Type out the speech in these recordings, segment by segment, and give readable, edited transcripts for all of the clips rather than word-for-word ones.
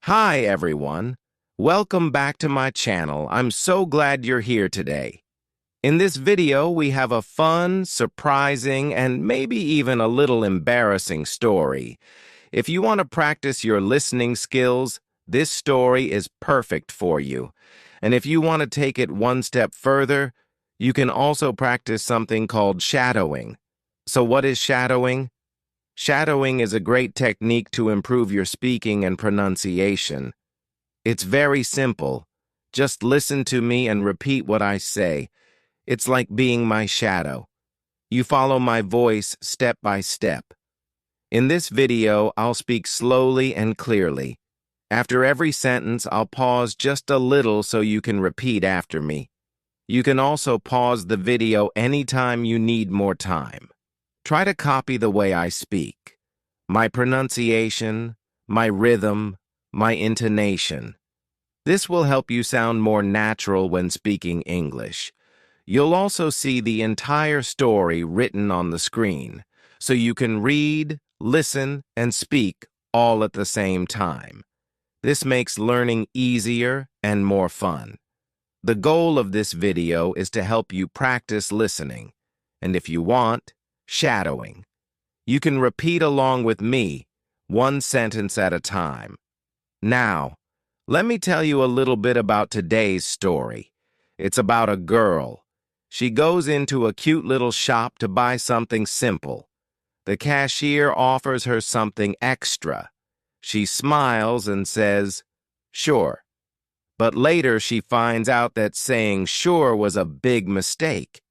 Hi, everyone. Welcome back to my channel. I'm so glad you're here today. In this video, we have a fun, surprising, and maybe even a little embarrassing story. If you want to practice your listening skills, this story is perfect for you. And if you want to take it one step further, you can also practice something called shadowing. So what is shadowing? Shadowing is a great technique to improve your speaking and pronunciation. It's very simple. Just listen to me and repeat what I say. It's like being my shadow. You follow my voice step by step. In this video, I'll speak slowly and clearly. After every sentence, I'll pause just a little so you can repeat after me. You can also pause the video anytime you need more time. Try to copy the way I speak. My pronunciation, my rhythm, my intonation. This will help you sound more natural when speaking English. You'll also see the entire story written on the screen, so you can read, listen, and speak all at the same time. This makes learning easier and more fun. The goal of this video is to help you practice listening, and if you want, shadowing. You can repeat along with me, one sentence at a time. Now, let me tell you a little bit about today's story. It's about a girl. She goes into a cute little shop to buy something simple. The cashier offers her something extra. She smiles and says, "Sure." But later she finds out that saying sure was a big mistake.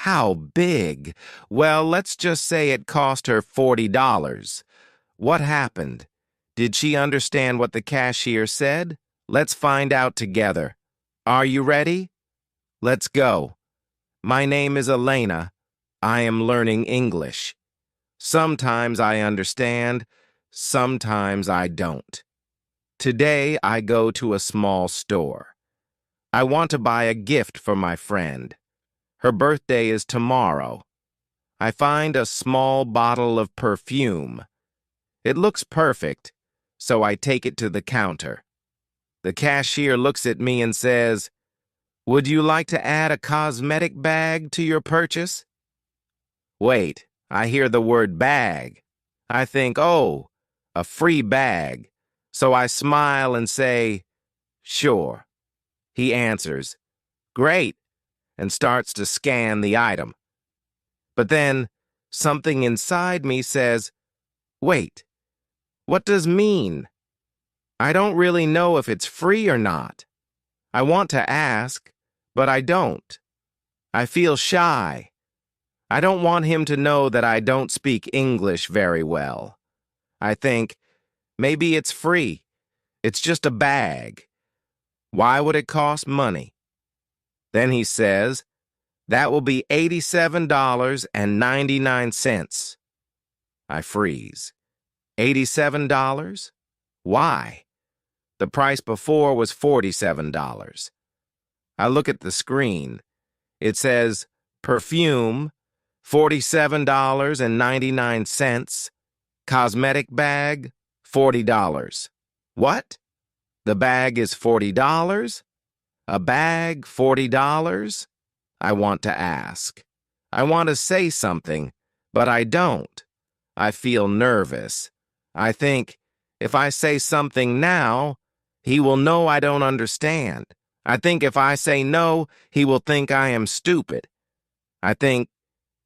How big? Well, let's just say it cost her $40. What happened? Did she understand what the cashier said? Let's find out together. Are you ready? Let's go. My name is Elena. I am learning English. Sometimes I understand, sometimes I don't. Today I go to a small store. I want to buy a gift for my friend. Her birthday is tomorrow. I find a small bottle of perfume. It looks perfect, so I take it to the counter. The cashier looks at me and says, "Would you like to add a cosmetic bag to your purchase?" Wait, I hear the word bag. I think, oh, a free bag. So I smile and say, "Sure." He answers, "Great," and starts to scan the item. But then, something inside me says, "Wait, what does mean? I don't really know if it's free or not. I want to ask, but I don't. I feel shy. I don't want him to know that I don't speak English very well. I think, maybe it's free. It's just a bag. Why would it cost money?" Then he says, "That will be $87.99. I freeze. $87? Why? The price before was $47. I look at the screen. It says, perfume, $47.99. Cosmetic bag, $40. What? The bag is $40? A bag, $40? I want to ask. I want to say something, but I don't. I feel nervous. I think, if I say something now, he will know I don't understand. I think if I say no, he will think I am stupid. I think,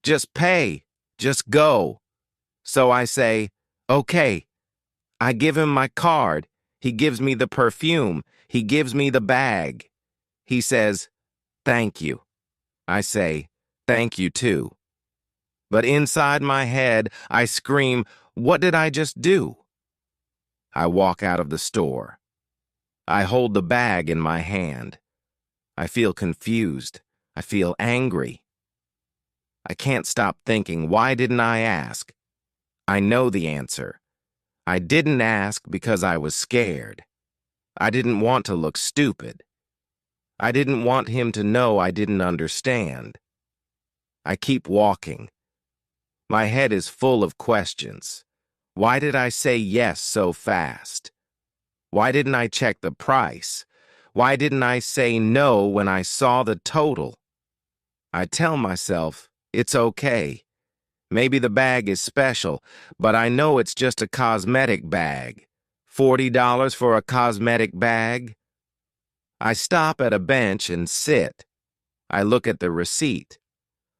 just pay, just go. So I say, okay. I give him my card. He gives me the perfume. He gives me the bag. He says, "Thank you." I say, "Thank you too." But inside my head, I scream, what did I just do? I walk out of the store. I hold the bag in my hand. I feel confused. I feel angry. I can't stop thinking, why didn't I ask? I know the answer. I didn't ask because I was scared. I didn't want to look stupid. I didn't want him to know I didn't understand. I keep walking. My head is full of questions. Why did I say yes so fast? Why didn't I check the price? Why didn't I say no when I saw the total? I tell myself, it's okay. Maybe the bag is special, but I know it's just a cosmetic bag. $40 for a cosmetic bag? I stop at a bench and sit. I look at the receipt.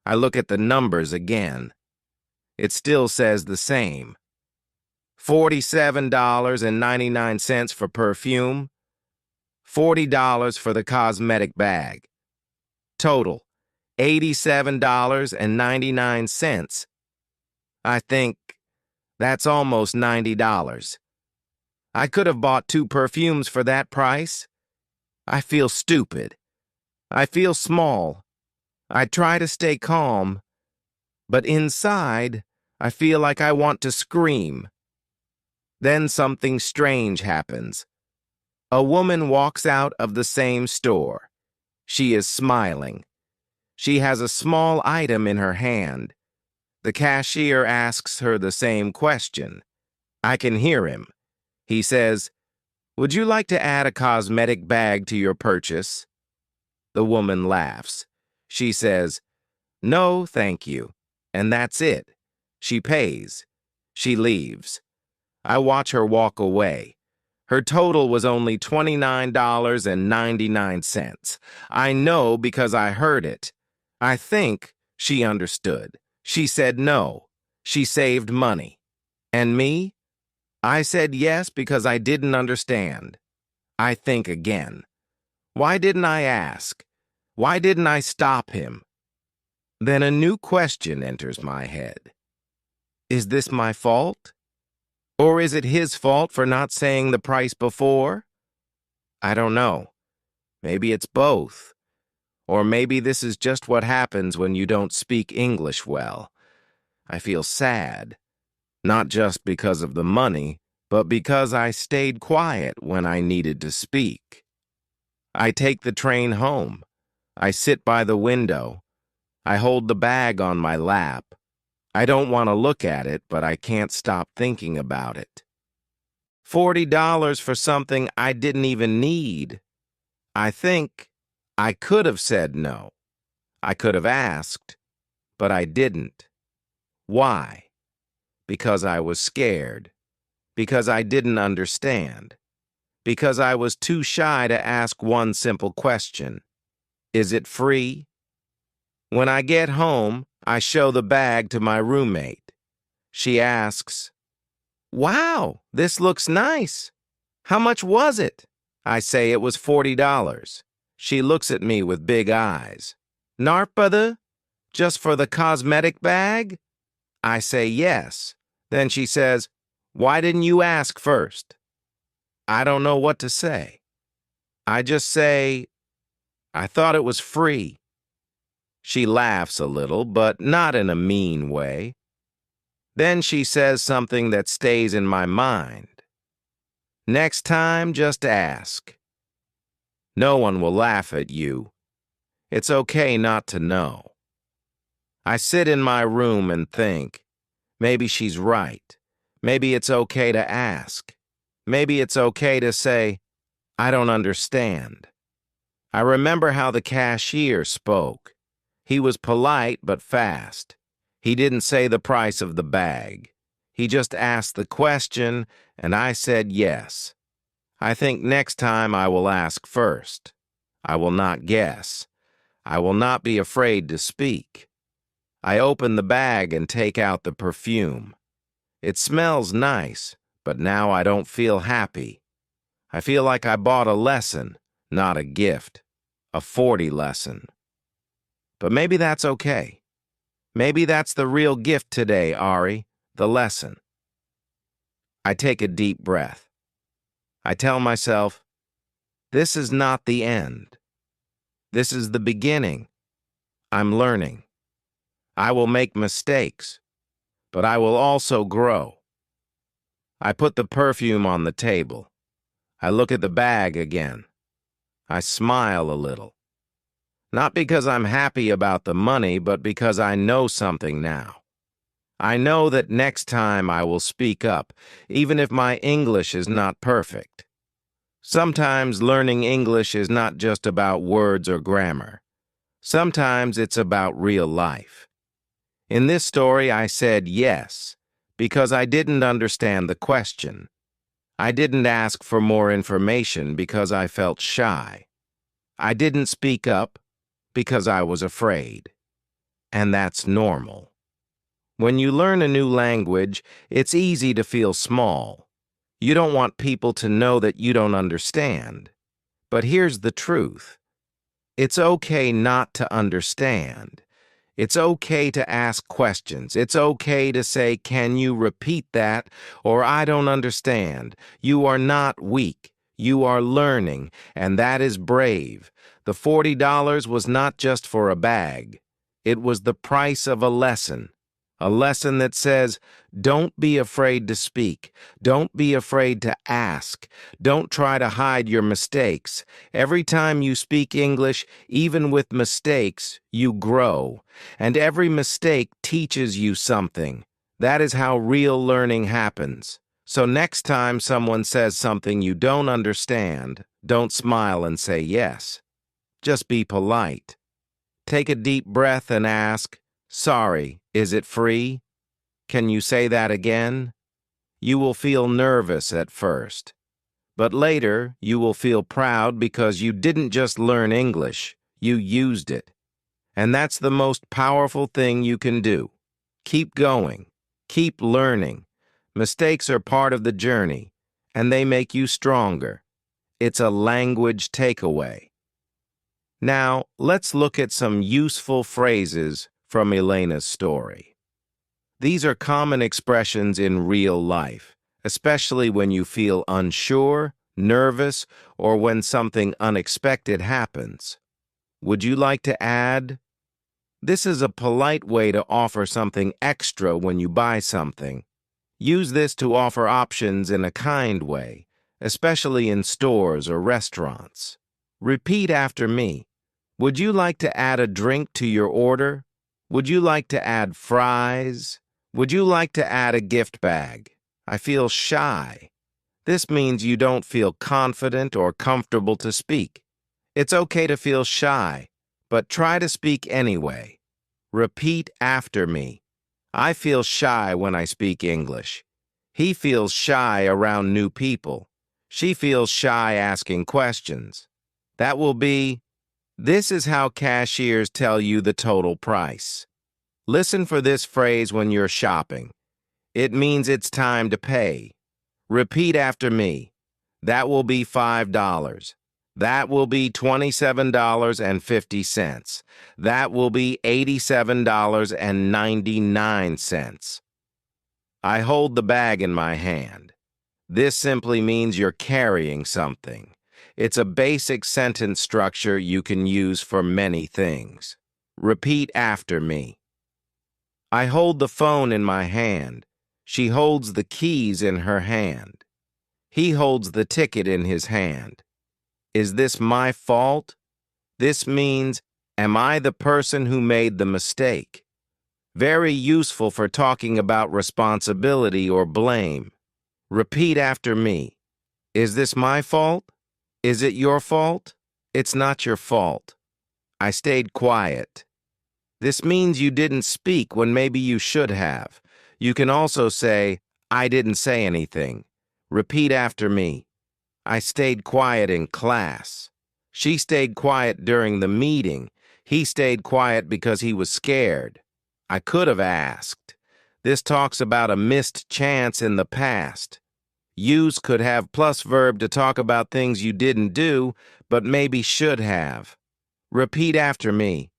I look at the numbers again. It still says the same. $47.99 for perfume. $40 for the cosmetic bag. Total, $87.99. I think that's almost $90. I could have bought 2 perfumes for that price. I feel stupid. I feel small. I try to stay calm, but inside, I feel like I want to scream. Then something strange happens. A woman walks out of the same store. She is smiling. She has a small item in her hand. The cashier asks her the same question. I can hear him. He says, "Would you like to add a cosmetic bag to your purchase?" The woman laughs. She says, "No, thank you." And that's it. She pays. She leaves. I watch her walk away. Her total was only $29.99. I know because I heard it. I think she understood. She said no. She saved money. And me? I said yes because I didn't understand. I think again. Why didn't I ask? Why didn't I stop him? Then a new question enters my head. Is this my fault? Or is it his fault for not saying the price before? I don't know. Maybe it's both. Or maybe this is just what happens when you don't speak English well. I feel sad. Not just because of the money, but because I stayed quiet when I needed to speak. I take the train home. I sit by the window. I hold the bag on my lap. I don't want to look at it, but I can't stop thinking about it. $40 for something I didn't even need. I think I could have said no. I could have asked, but I didn't. Why? Because I was scared. Because I didn't understand. Because I was too shy to ask one simple question. Is it free? When I get home, I show the bag to my roommate. She asks, "Wow, this looks nice. How much was it?" I say it was $40. She looks at me with big eyes. "Narpada? Just for the cosmetic bag?" I say yes. Then she says, "Why didn't you ask first?" I don't know what to say. I just say, "I thought it was free." She laughs a little, but not in a mean way. Then she says something that stays in my mind. "Next time, just ask. No one will laugh at you. It's okay not to know." I sit in my room and think, maybe she's right. Maybe it's okay to ask. Maybe it's okay to say, "I don't understand." I remember how the cashier spoke. He was polite but fast. He didn't say the price of the bag. He just asked the question, and I said yes. I think next time I will ask first. I will not guess. I will not be afraid to speak. I open the bag and take out the perfume. It smells nice, but now I don't feel happy. I feel like I bought a lesson, not a gift. A 40 lesson. But maybe that's okay. Maybe that's the real gift today, Ari, the lesson. I take a deep breath. I tell myself, this is not the end. This is the beginning. I'm learning. I will make mistakes, but I will also grow. I put the perfume on the table. I look at the bag again. I smile a little. Not because I'm happy about the money, but because I know something now. I know that next time I will speak up, even if my English is not perfect. Sometimes learning English is not just about words or grammar. Sometimes it's about real life. In this story, I said yes because I didn't understand the question. I didn't ask for more information because I felt shy. I didn't speak up because I was afraid. And that's normal. When you learn a new language, it's easy to feel small. You don't want people to know that you don't understand. But here's the truth. It's okay not to understand. It's okay to ask questions. It's okay to say, "Can you repeat that?" or "I don't understand." You are not weak. You are learning, and that is brave. The $40 was not just for a bag. It was the price of a lesson. A lesson that says, don't be afraid to speak. Don't be afraid to ask. Don't try to hide your mistakes. Every time you speak English, even with mistakes, you grow. And every mistake teaches you something. That is how real learning happens. So next time someone says something you don't understand, don't smile and say yes. Just be polite. Take a deep breath and ask, "Sorry, is it free? Can you say that again?" You will feel nervous at first, but later you will feel proud because you didn't just learn English, you used it. And that's the most powerful thing you can do. Keep going. Keep learning. Mistakes are part of the journey, and they make you stronger. It's a language takeaway. Now, let's look at some useful phrases from Elena's story. These are common expressions in real life, especially when you feel unsure, nervous, or when something unexpected happens. Would you like to add? This is a polite way to offer something extra when you buy something. Use this to offer options in a kind way, especially in stores or restaurants. Repeat after me. Would you like to add a drink to your order? Would you like to add fries? Would you like to add a gift bag? I feel shy. This means you don't feel confident or comfortable to speak. It's okay to feel shy, but try to speak anyway. Repeat after me. I feel shy when I speak English. He feels shy around new people. She feels shy asking questions. That will be, this is how cashiers tell you the total price. Listen for this phrase when you're shopping. It means it's time to pay. Repeat after me. That will be $5. That will be $27.50. That will be $87.99. I hold the bag in my hand. This simply means you're carrying something. It's a basic sentence structure you can use for many things. Repeat after me. I hold the phone in my hand. She holds the keys in her hand. He holds the ticket in his hand. Is this my fault? This means, am I the person who made the mistake? Very useful for talking about responsibility or blame. Repeat after me. Is this my fault? Is it your fault? It's not your fault. I stayed quiet. This means you didn't speak when maybe you should have. You can also say, I didn't say anything. Repeat after me. I stayed quiet in class. She stayed quiet during the meeting. He stayed quiet because he was scared. I could have asked. This talks about a missed chance in the past. Use could have plus verb to talk about things you didn't do, but maybe should have. Repeat after me.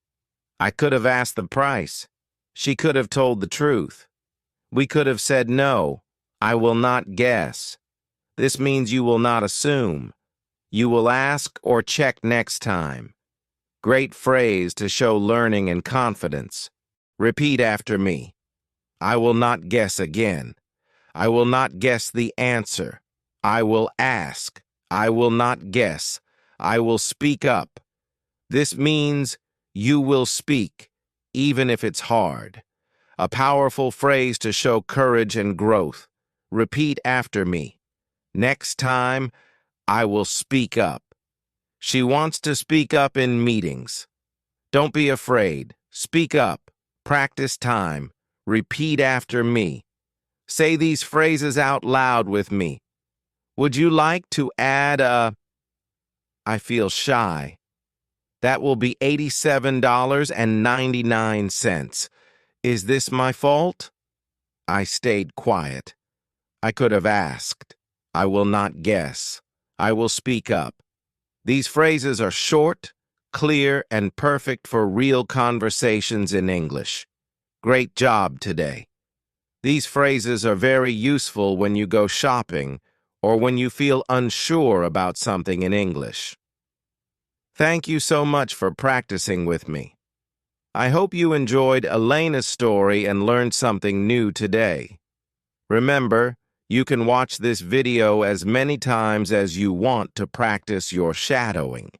I could have asked the price. She could have told the truth. We could have said no. I will not guess. This means you will not assume. You will ask or check next time. Great phrase to show learning and confidence. Repeat after me. I will not guess again. I will not guess the answer. I will ask. I will not guess. I will speak up. This means you will speak, even if it's hard. A powerful phrase to show courage and growth. Repeat after me. Next time, I will speak up. She wants to speak up in meetings. Don't be afraid. Speak up. Practice time. Repeat after me. Say these phrases out loud with me. Would you like to add I feel shy? That will be $87.99. Is this my fault? I stayed quiet. I could have asked. I will not guess. I will speak up. These phrases are short, clear, and perfect for real conversations in English. Great job today. These phrases are very useful when you go shopping or when you feel unsure about something in English. Thank you so much for practicing with me. I hope you enjoyed Elena's story and learned something new today. Remember, you can watch this video as many times as you want to practice your shadowing.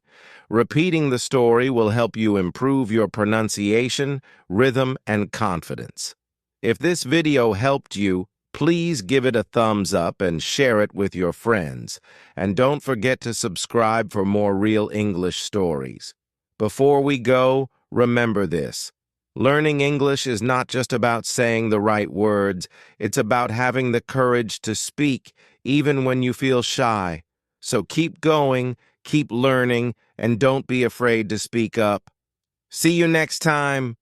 Repeating the story will help you improve your pronunciation, rhythm, and confidence. If this video helped you, please give it a thumbs up and share it with your friends. And don't forget to subscribe for more real English stories. Before we go, remember this. Learning English is not just about saying the right words, it's about having the courage to speak, even when you feel shy. So keep going, keep learning, and don't be afraid to speak up. See you next time.